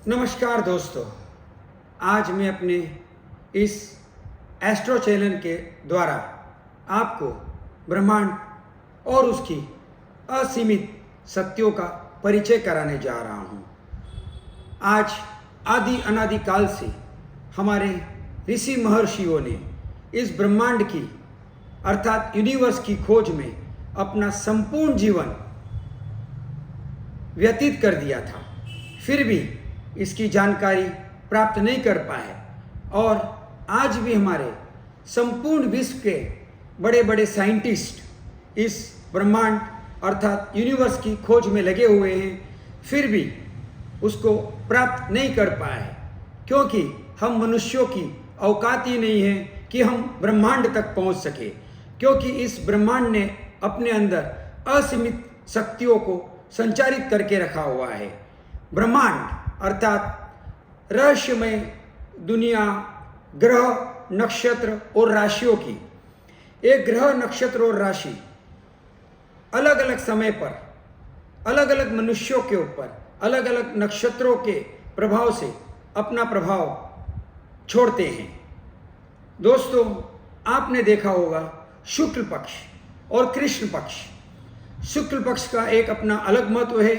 नमस्कार दोस्तों, आज मैं अपने इस एस्ट्रो चैनल के द्वारा आपको ब्रह्मांड और उसकी असीमित शक्तियों का परिचय कराने जा रहा हूँ। आज आदि अनादि काल से हमारे ऋषि महर्षियों ने इस ब्रह्मांड की अर्थात यूनिवर्स की खोज में अपना संपूर्ण जीवन व्यतीत कर दिया था, फिर भी इसकी जानकारी प्राप्त नहीं कर पाए और आज भी हमारे संपूर्ण विश्व के बड़े बड़े साइंटिस्ट इस ब्रह्मांड अर्थात यूनिवर्स की खोज में लगे हुए हैं, फिर भी उसको प्राप्त नहीं कर पाए, क्योंकि हम मनुष्यों की औकात ही नहीं है कि हम ब्रह्मांड तक पहुंच सके, क्योंकि इस ब्रह्मांड ने अपने अंदर असीमित शक्तियों को संचारित करके रखा हुआ है। ब्रह्मांड अर्थात रहस्यमय दुनिया ग्रह, नक्षत्र और राशियों की, एक ग्रह, नक्षत्र और राशि अलग अलग समय पर अलग अलग मनुष्यों के ऊपर अलग अलग नक्षत्रों के प्रभाव से अपना प्रभाव छोड़ते हैं। दोस्तों, आपने देखा होगा शुक्ल पक्ष और कृष्ण पक्ष। शुक्ल पक्ष का एक अपना अलग महत्व है।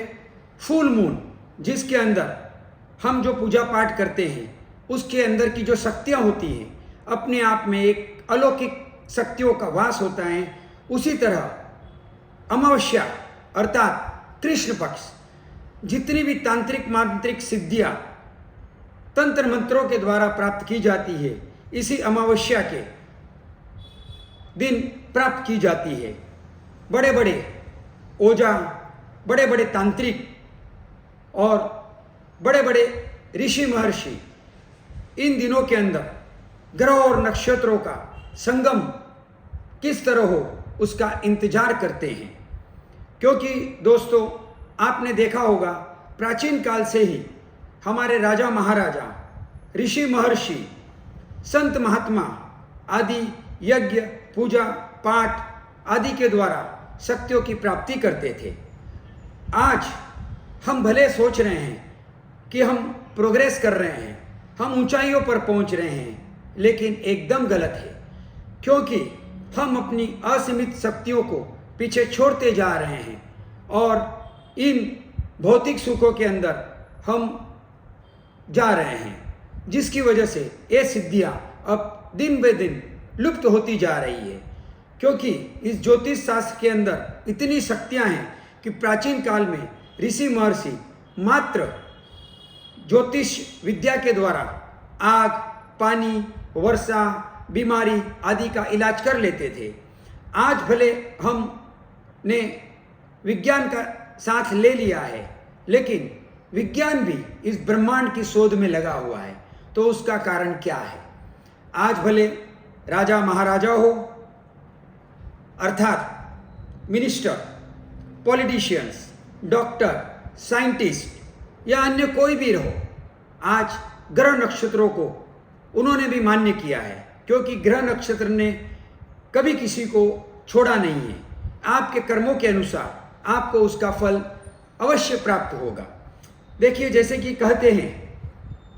फुल मून, जिसके अंदर हम जो पूजा पाठ करते हैं उसके अंदर की जो शक्तियाँ होती हैं, अपने आप में एक अलौकिक शक्तियों का वास होता है। उसी तरह अमावस्या अर्थात कृष्ण पक्ष, जितनी भी तांत्रिक मांत्रिक सिद्धियाँ तंत्र मंत्रों के द्वारा प्राप्त की जाती है, इसी अमावस्या के दिन प्राप्त की जाती है। बड़े बड़े ओझा, बड़े बड़े तांत्रिक और बड़े बड़े ऋषि महर्षि इन दिनों के अंदर ग्रह और नक्षत्रों का संगम किस तरह हो उसका इंतजार करते हैं, क्योंकि दोस्तों आपने देखा होगा प्राचीन काल से ही हमारे राजा महाराजा, ऋषि महर्षि, संत महात्मा आदि यज्ञ, पूजा पाठ आदि के द्वारा शक्तियों की प्राप्ति करते थे। आज हम भले सोच रहे हैं कि हम प्रोग्रेस कर रहे हैं, हम ऊंचाइयों पर पहुंच रहे हैं, लेकिन एकदम गलत है, क्योंकि हम अपनी असीमित शक्तियों को पीछे छोड़ते जा रहे हैं और इन भौतिक सुखों के अंदर हम जा रहे हैं, जिसकी वजह से ये सिद्धियां अब दिन ब दिन लुप्त होती जा रही है। क्योंकि इस ज्योतिष शास्त्र के अंदर इतनी शक्तियां हैं कि प्राचीन काल में ऋषि महर्षि मात्र ज्योतिष विद्या के द्वारा आग, पानी, वर्षा, बीमारी आदि का इलाज कर लेते थे। आज भले हमने विज्ञान का साथ ले लिया है, लेकिन विज्ञान भी इस ब्रह्मांड की शोध में लगा हुआ है। तो उसका कारण क्या है? आज भले राजा महाराजा हो अर्थात मिनिस्टर, पॉलिटिशियंस, डॉक्टर, साइंटिस्ट या अन्य कोई भी रहो, आज ग्रह नक्षत्रों को उन्होंने भी मान्य किया है, क्योंकि ग्रह नक्षत्र ने कभी किसी को छोड़ा नहीं है। आपके कर्मों के अनुसार आपको उसका फल अवश्य प्राप्त होगा। देखिए, जैसे कि कहते हैं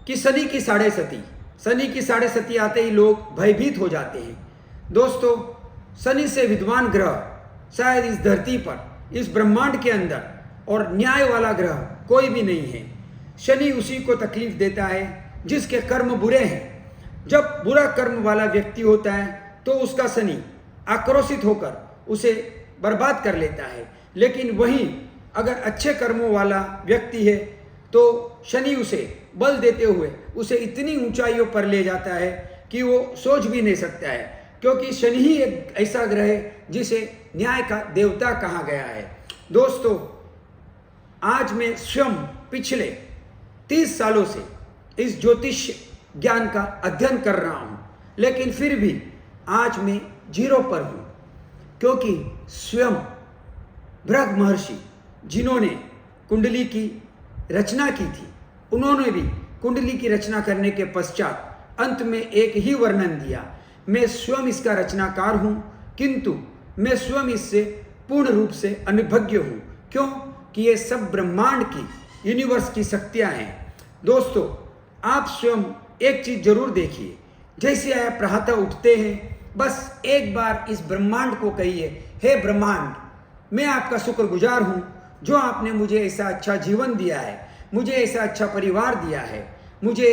कि शनि की साढ़े सती, शनि की साढ़े सती आते ही लोग भयभीत हो जाते हैं। दोस्तों, शनि से विद्वान ग्रह शायद इस धरती पर, इस ब्रह्मांड के अंदर और न्याय वाला ग्रह कोई भी नहीं है। शनि उसी को तकलीफ देता है जिसके कर्म बुरे हैं। जब बुरा कर्म वाला व्यक्ति होता है तो उसका शनि आक्रोशित होकर उसे बर्बाद कर लेता है, लेकिन वहीं अगर अच्छे कर्मों वाला व्यक्ति है तो शनि उसे बल देते हुए उसे इतनी ऊंचाइयों पर ले जाता है कि वो सोच भी नहीं सकता है, क्योंकि शनि ही एक ऐसा ग्रह है जिसे न्याय का देवता कहा गया है। दोस्तों, आज मैं स्वयं पिछले 30 सालों से इस ज्योतिष ज्ञान का अध्ययन कर रहा हूँ, लेकिन फिर भी आज मैं जीरो पर हूँ, क्योंकि स्वयं भृग महर्षि, जिन्होंने कुंडली की रचना की थी, उन्होंने भी कुंडली की रचना करने के पश्चात अंत में एक ही वर्णन दिया, मैं स्वयं इसका रचनाकार हूँ, किंतु मैं स्वयं इससे पूर्ण रूप से अनुभज्ञ हूँ। क्यों? कि ये सब ब्रह्मांड की, यूनिवर्स की शक्तियाँ हैं। दोस्तों, आप स्वयं एक चीज जरूर देखिए, जैसे आप प्रातः उठते हैं, बस एक बार इस ब्रह्मांड को कहिए, हे ब्रह्मांड, मैं आपका शुक्रगुजार हूँ जो आपने मुझे ऐसा अच्छा जीवन दिया है, मुझे ऐसा अच्छा परिवार दिया है, मुझे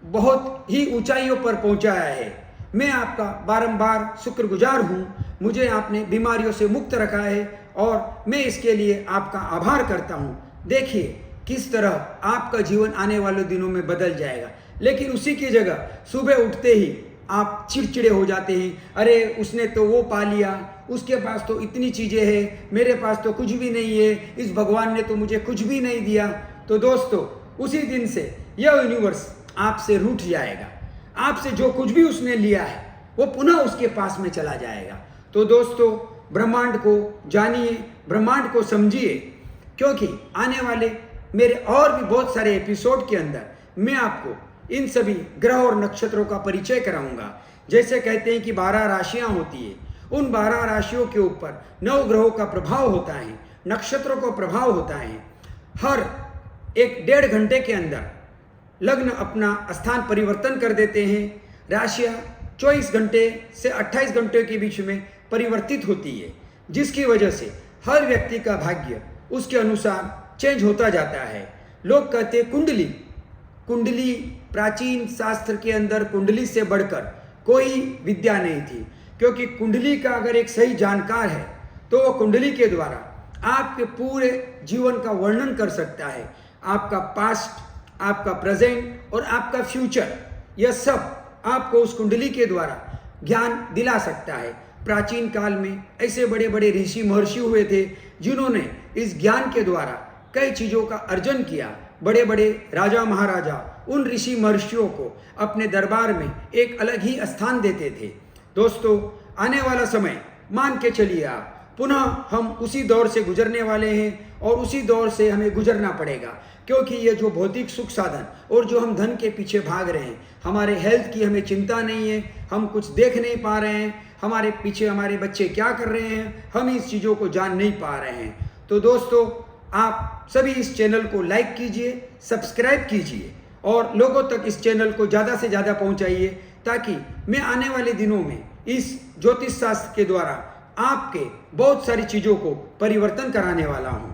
बहुत ही ऊंचाइयों पर पहुंचाया है। मैं आपका बारंबार शुक्रगुजार हूँ, मुझे आपने बीमारियों से मुक्त रखा है और मैं इसके लिए आपका आभार करता हूँ। देखिए किस तरह आपका जीवन आने वाले दिनों में बदल जाएगा। लेकिन उसी की जगह सुबह उठते ही आप चिड़चिड़े हो जाते हैं, अरे उसने तो वो पा लिया, उसके पास तो इतनी चीज़ें हैं, मेरे पास तो कुछ भी नहीं है, इस भगवान ने तो मुझे कुछ भी नहीं दिया। तो दोस्तों, उसी दिन से यह यूनिवर्स आपसे रूठ जाएगा, आपसे जो कुछ भी उसने लिया है वो पुनः उसके पास में चला जाएगा। तो दोस्तों, ब्रह्मांड को जानिए, ब्रह्मांड को समझिए, क्योंकि आने वाले मेरे और भी बहुत सारे एपिसोड के अंदर मैं आपको इन सभी ग्रह और नक्षत्रों का परिचय कराऊंगा। जैसे कहते हैं कि 12 राशियां होती है, उन 12 राशियों के ऊपर 9 ग्रहों का प्रभाव होता है, नक्षत्रों का प्रभाव होता है। हर 1-1.5 घंटे के अंदर लग्न अपना स्थान परिवर्तन कर देते हैं। राशियां 24 घंटे से 28 घंटे के बीच में परिवर्तित होती है, जिसकी वजह से हर व्यक्ति का भाग्य उसके अनुसार चेंज होता जाता है। लोग कहते हैं कुंडली प्राचीन शास्त्र के अंदर कुंडली से बढ़कर कोई विद्या नहीं थी, क्योंकि कुंडली का अगर एक सही जानकार है तो वो कुंडली के द्वारा आपके पूरे जीवन का वर्णन कर सकता है। आपका पास्ट, आपका प्रेजेंट और आपका फ्यूचर, यह सब आपको उस कुंडली के द्वारा ज्ञान दिला सकता है। प्राचीन काल में ऐसे बड़े बड़े ऋषि महर्षि हुए थे जिन्होंने इस ज्ञान के द्वारा कई चीज़ों का अर्जन किया। बड़े बड़े राजा महाराजा उन ऋषि महर्षियों को अपने दरबार में एक अलग ही स्थान देते थे। दोस्तों, आने वाला समय मान के चलिए आप, पुनः हम उसी दौर से गुजरने वाले हैं और उसी दौर से हमें गुजरना पड़ेगा, क्योंकि ये जो भौतिक सुख साधन और जो हम धन के पीछे भाग रहे हैं, हमारे हेल्थ की हमें चिंता नहीं है, हम कुछ देख नहीं पा रहे हैं, हमारे पीछे हमारे बच्चे क्या कर रहे हैं, हम इस चीज़ों को जान नहीं पा रहे हैं। तो दोस्तों, आप सभी इस चैनल को लाइक कीजिए, सब्सक्राइब कीजिए और लोगों तक इस चैनल को ज़्यादा से ज़्यादा पहुंचाइए, ताकि मैं आने वाले दिनों में इस ज्योतिष शास्त्र के द्वारा आपके बहुत सारी चीज़ों को परिवर्तन कराने वाला हूं।